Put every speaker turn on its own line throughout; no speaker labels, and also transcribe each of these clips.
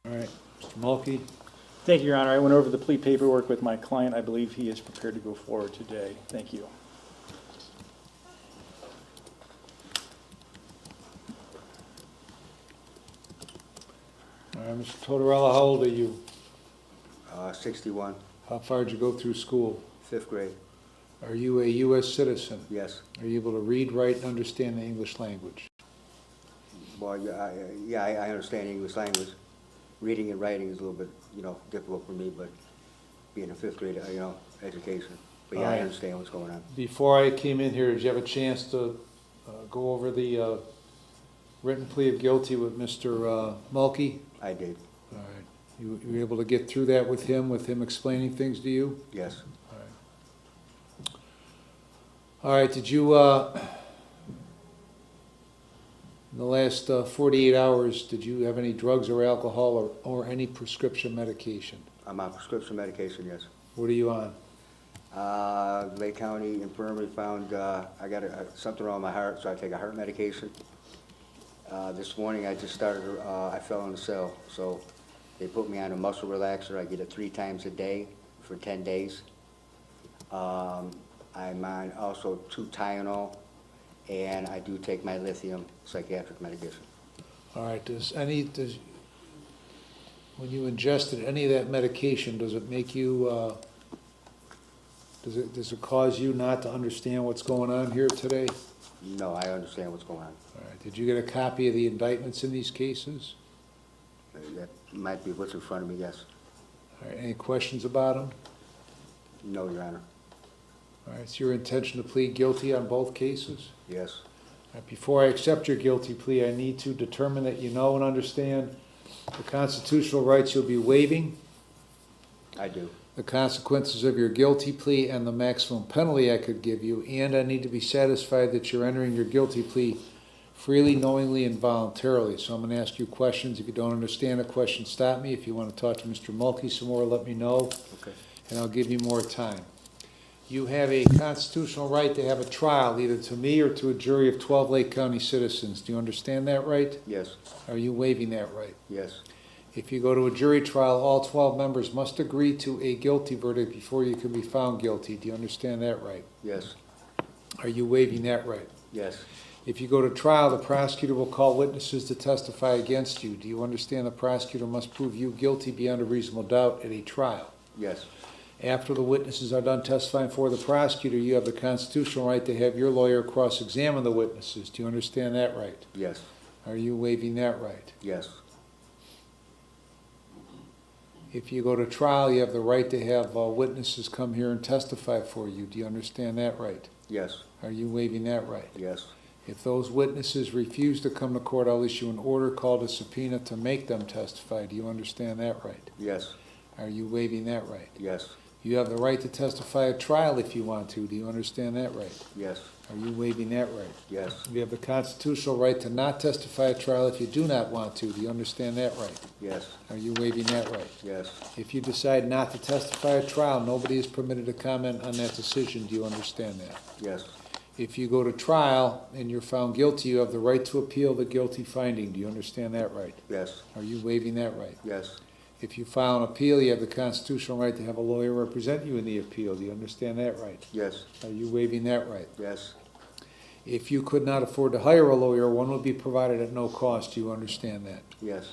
All right, Mr. Mulkey?
Thank you, Your Honor. I went over the plea paperwork with my client. I believe he is prepared to go forward today. Thank you.
All right, Mr. Tortorella, how old are you?
61,
How far did you go through school?
5th grade,
Are you a U.S. citizen?
yes.
Are you able to read, write, and understand the English language?
Well, I understand English language. Reading and writing is a little bit, difficult for me, but being a 5th grade, education. But yeah,
All
I
right.
understand what's going on.
Before I came in here, did you have a chance to go over the written plea of guilty with Mr. Mulkey?
I did,
All right. You were able to get through that with him explaining things to you?
yes.
All right, did you, in the last 48 hours, did you have any drugs or alcohol or any prescription medication?
I'm on prescription medication, yes.
What are you on?
Lake County Infirmary found I got something wrong with my heart, so I take a heart medication. This morning I just started, I fell in the cell, so they put me on a muscle relaxer. I get it 3 times a day for 10 days. I'm on also 2 Tylenol, and I do take my lithium psychiatric medication.
All right, when you ingested any of that medication, does it make you, does it cause you not to understand what's going on here today?
No, I understand what's going on.
All right, did you get a copy of the indictments in these cases?
That might be what's in front of me, yes.
All right, any questions about them?
No, Your Honor.
All right, it's your intention to plead guilty on both cases?
Yes,
All right, before I accept your guilty plea, I need to determine that you know and understand the constitutional rights you'll be waiving,
I do.
the consequences of your guilty plea, and the maximum penalty I could give you, and I need to be satisfied that you're entering your guilty plea freely, knowingly, and voluntarily. So I'm going to ask you questions. If you don't understand a question, stop me. If you want to talk to Mr. Mulkey some more, let me know,
Okay.
and I'll give you more time. You have a constitutional right to have a trial, either to me or to a jury of 12 Lake County citizens. Do you understand that right?
Yes,
Are you waiving that right?
yes,
If you go to a jury trial, all 12 members must agree to a guilty verdict before you can be found guilty. Do you understand that right?
yes,
Are you waiving that right?
yes,
If you go to trial, the prosecutor will call witnesses to testify against you. Do you understand the prosecutor must prove you guilty beyond a reasonable doubt at a trial?
yes,
After the witnesses are done testifying for the prosecutor, you have the constitutional right to have your lawyer cross-examine the witnesses. Do you understand that right?
yes,
Are you waiving that right?
yes,
If you go to trial, you have the right to have witnesses come here and testify for you. Do you understand that right?
yes,
Are you waiving that right?
yes,
If those witnesses refuse to come to court, I'll issue an order called a subpoena to make them testify. Do you understand that right?
yes,
Are you waiving that right?
yes,
You have the right to testify at trial if you want to. Do you understand that right?
yes,
Are you waiving that right?
yes,
You have the constitutional right to not testify at trial if you do not want to. Do you understand that right?
yes,
Are you waiving that right?
yes,
If you decide not to testify at trial, nobody is permitted to comment on that decision. Do you understand that?
yes,
If you go to trial and you're found guilty, you have the right to appeal the guilty finding. Do you understand that right?
yes,
Are you waiving that right?
yes,
If you file an appeal, you have the constitutional right to have a lawyer represent you in the appeal. Do you understand that right?
yes,
Are you waiving that right?
yes,
If you could not afford to hire a lawyer, one would be provided at no cost. Do you understand that?
yes,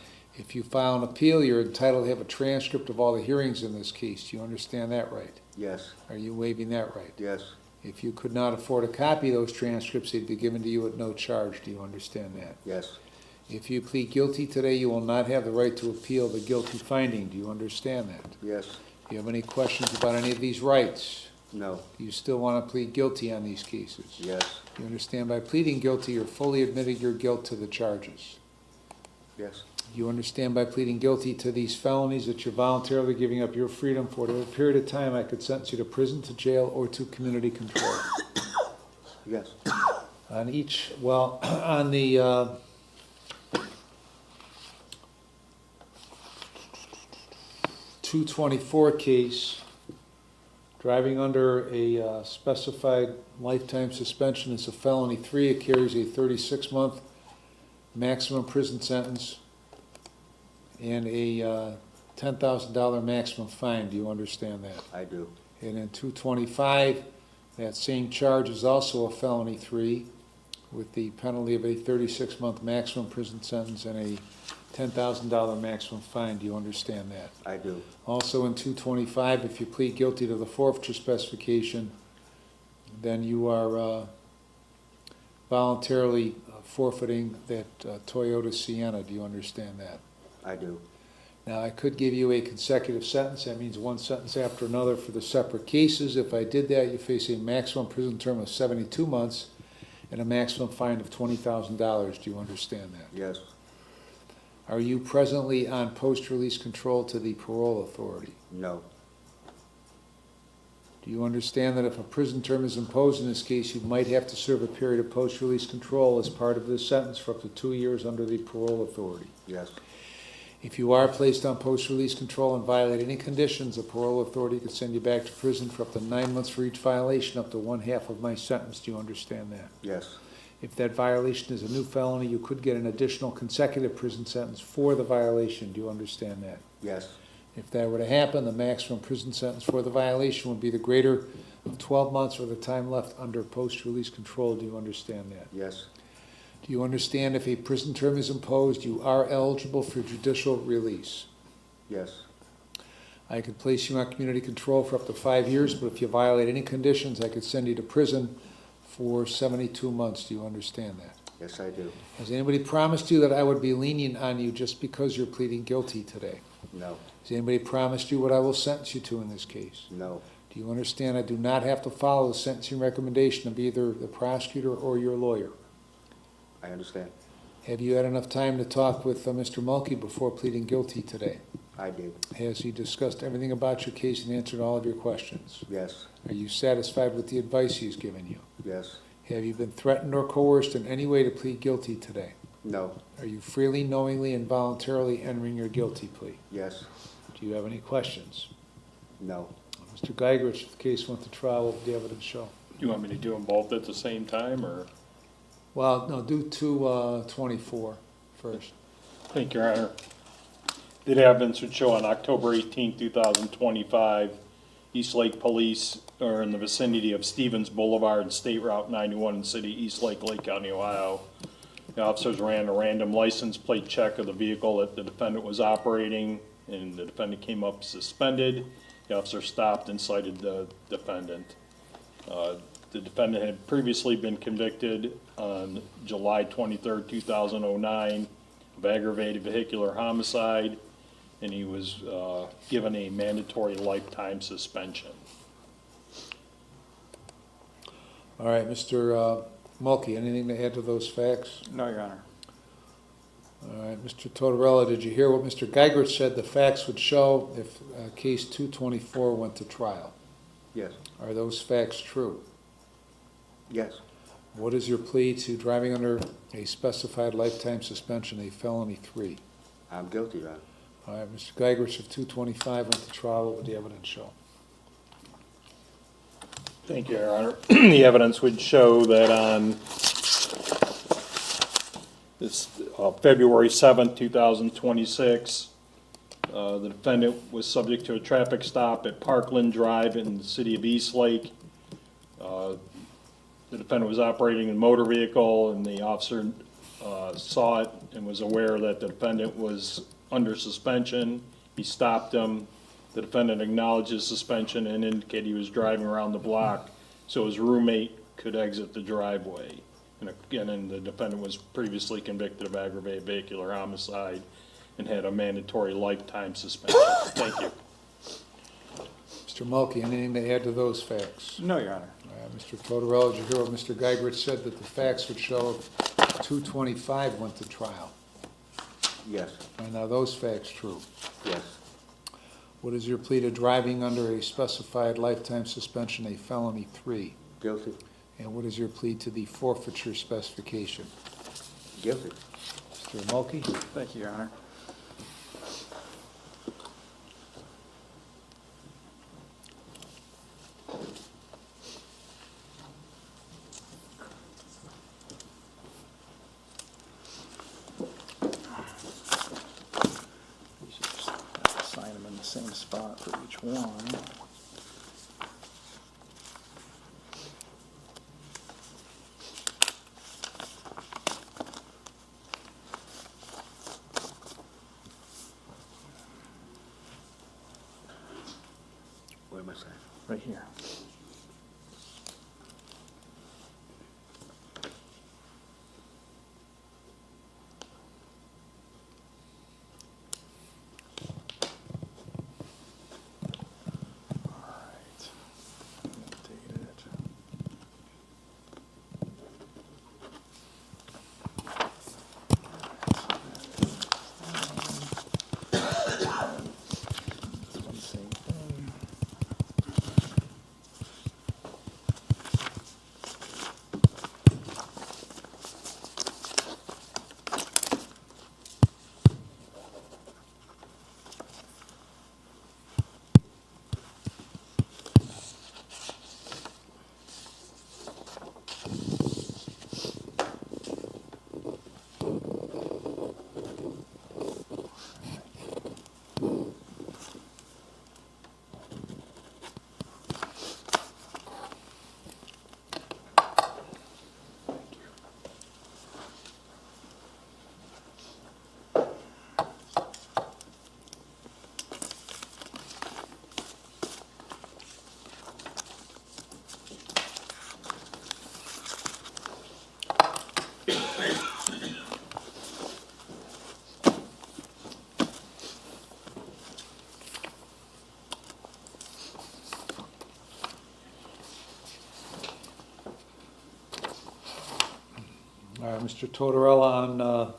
If you file an appeal, you're entitled to have a transcript of all the hearings in this case. Do you understand that right?
yes,
Are you waiving that right?
yes,
If you could not afford a copy of those transcripts, they'd be given to you at no charge. Do you understand that?
yes,
If you plead guilty today, you will not have the right to appeal the guilty finding. Do you understand that?
yes,
Do you have any questions about any of these rights?
no,
Do you still want to plead guilty on these cases?
yes,
You understand by pleading guilty, you're fully admitting your guilt to the charges.
yes,
You understand by pleading guilty to these felonies that you're voluntarily giving up your freedom for a period of time I could sentence you to prison, to jail, or to community control.
yes,
On each, well, on the 224 case, driving under a specified lifetime suspension is a felony 3. It carries a 36-month maximum prison sentence. and a $10,000 maximum fine. Do you understand that?
I do.
And in 225, that same charge is also a felony 3 with the penalty of a 36-month maximum prison sentence and a $10,000 maximum fine. Do you understand that?
I do.
Also in 225, if you plead guilty to the forfeiture specification, then you are voluntarily forfeiting that Toyota Sienna. Do you understand that?
I do.
Now, I could give you a consecutive sentence. That means one sentence after another for the separate cases. If I did that, you face a maximum prison term of 72 months and a maximum fine of $20,000. Do you understand that?
Yes.
Are you presently on post-release control to the parole authority?
No.
Do you understand that if a prison term is imposed in this case, you might have to serve a period of post-release control as part of this sentence for up to 2 years under the parole authority?
Yes.
If you are placed on post-release control and violate any conditions, the parole authority could send you back to prison for up to 9 months for each violation, up to 1/2 of my sentence. Do you understand that?
Yes.
If that violation is a new felony, you could get an additional consecutive prison sentence for the violation. Do you understand that?
Yes.
If that were to happen, the maximum prison sentence for the violation would be the greater of 12 months or the time left under post-release control. Do you understand that?
Yes.
Do you understand if a prison term is imposed, you are eligible for judicial release?
Yes.
I could place you on community control for up to 5 years, but if you violate any conditions, I could send you to prison for 72 months. Do you understand that?
Yes, I do.
Has anybody promised you that I would be lenient on you just because you're pleading guilty today?
No.
Has anybody promised you what I will sentence you to in this case?
No.
Do you understand I do not have to follow the sentencing recommendation of either the prosecutor or your lawyer?
I understand.
Have you had enough time to talk with Mr. Mulkey before pleading guilty today?
I did.
Has he discussed everything about your case and answered all of your questions?
Yes.
Are you satisfied with the advice he's given you?
Yes.
Have you been threatened or coerced in any way to plead guilty today?
No.
Are you freely, knowingly, and voluntarily entering your guilty plea?
Yes.
Do you have any questions?
No.
Mr. Geigerich, if the case went to trial, what would the evidence show?
You want me to do them both at the same time, or?
Well, no, do 224 first.
Thank you, Your Honor. The evidence would show on October 18, 2025, East Lake Police are in the vicinity of Stevens Boulevard and State Route 91 in the city of East Lake, Lake County, Ohio. The officers ran a random license plate check of the vehicle that the defendant was operating, and the defendant came up suspended. The officer stopped and cited the defendant. The defendant had previously been convicted on July 23, 2009 of aggravated vehicular homicide, and he was given a mandatory lifetime suspension.
All right, Mr. Mulkey, anything to add to those facts?
No, Your Honor.
All right, Mr. Tortorella, did you hear what Mr. Geigerich said the facts would show if case 224 went to trial?
Yes.
Are those facts true?
Yes.
What is your plea to driving under a specified lifetime suspension, a felony 3?
I'm guilty, Your Honor.
All right, Mr. Geigerich, if 225 went to trial, what would the evidence show?
Thank you, Your Honor. The evidence would show that on this February 7th, 2026, the defendant was subject to a traffic stop at Parkland Drive in the city of Eastlake. The defendant was operating a motor vehicle, and the officer saw it and was aware that the defendant was under suspension. He stopped him. The defendant acknowledged his suspension and indicated he was driving around the block so his roommate could exit the driveway. And again, the defendant was previously convicted of aggravated vehicular homicide and had a mandatory lifetime suspension. Thank you.
Mr. Mulkey, anything to add to those facts?
No, Your Honor.
All right, Mr. Tortorella, did you hear what Mr. Geigerich said, that the facts would show if 225 went to trial?
Yes.
Are now those facts true?
Yes.
What is your plea to driving under a specified lifetime suspension, a felony 3?
Guilty.
And what is your plea to the forfeiture specification?
Guilty.
Mr. Mulkey?
Thank you, Your Honor. same spot for each one.
Where am I saying?
Right here.
All right, Mr. Tortorella, on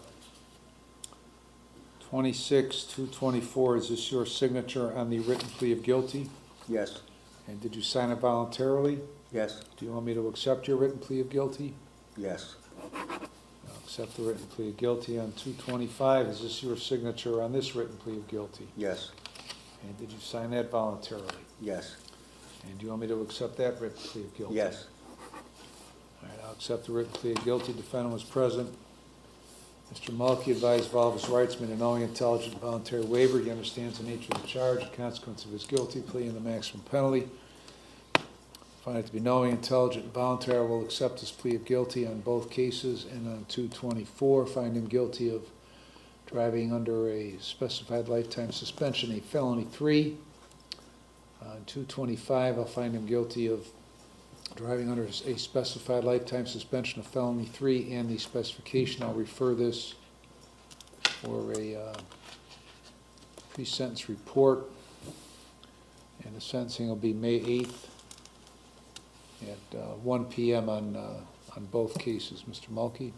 26/2/24, is this your signature on the written plea of guilty?
Yes,
And did you sign it voluntarily?
yes,
Do you want me to accept your written plea of guilty?
yes,
I'll accept the written plea of guilty. On 2/25, is this your signature on this written plea of guilty?
yes,
And did you sign that voluntarily?
yes,
And do you want me to accept that written plea of guilty?
yes,
All right, I'll accept the written plea of guilty. Defendant was present. Mr. Mulkey advised of all of his rights, made a knowing, intelligent, voluntary waiver. He understands the nature of the charge, the consequence of his guilty plea, and the maximum penalty. Find it to be knowing, intelligent, and voluntary. I will accept his plea of guilty on both cases. And on 2/24, find him guilty of driving under a specified lifetime suspension, a felony 3. On 2/25, I'll find him guilty of driving under a specified lifetime suspension of felony 3 and the specification. I'll refer this for a pre-sentence report. And the sentencing will be May 8th at 1 p.m. on both cases. Mr. Mulkey?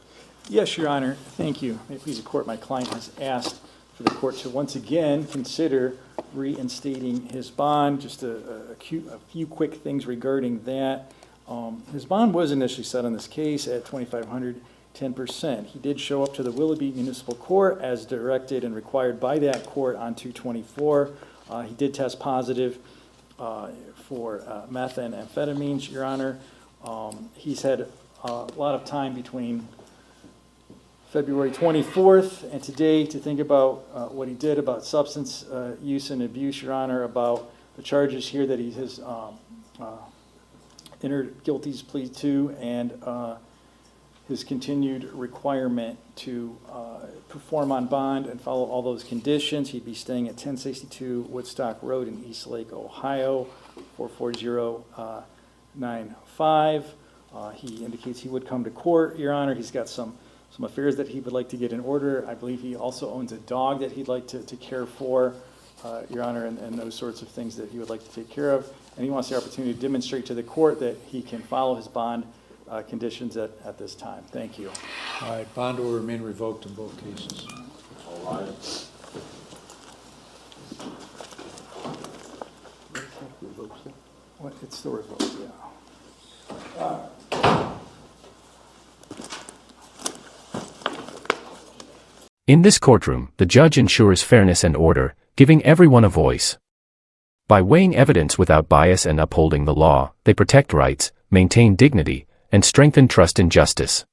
Yes, Your Honor. Thank you. May it please the court, my client has asked for the court to once again consider reinstating his bond. Just a few quick things regarding that. His bond was initially set on this case at $2,500, 10%. He did show up to the Willoughby Municipal Court as directed and required by that court on 2/24. He did test positive for methamphetamines, Your Honor. He's had a lot of time between February 24th and today to think about what he did about substance use and abuse, Your Honor, about the charges here that he has entered guilty plea to, and his continued requirement to perform on bond and follow all those conditions. He'd be staying at 1062 Woodstock Road in Eastlake, Ohio, 44095. He indicates he would come to court, Your Honor. He's got some affairs that he would like to get in order. I believe he also owns a dog that he'd like to care for, Your Honor, and those sorts of things that he would like to take care of. And he wants the opportunity to demonstrate to the court that he can follow his bond conditions at this time. Thank you.
All right, bond will remain revoked in both cases.
What, it's still revoked, yeah.
In this courtroom, the judge ensures fairness and order, giving everyone a voice. By weighing evidence without bias and upholding the law, they protect rights, maintain dignity, and strengthen trust in justice.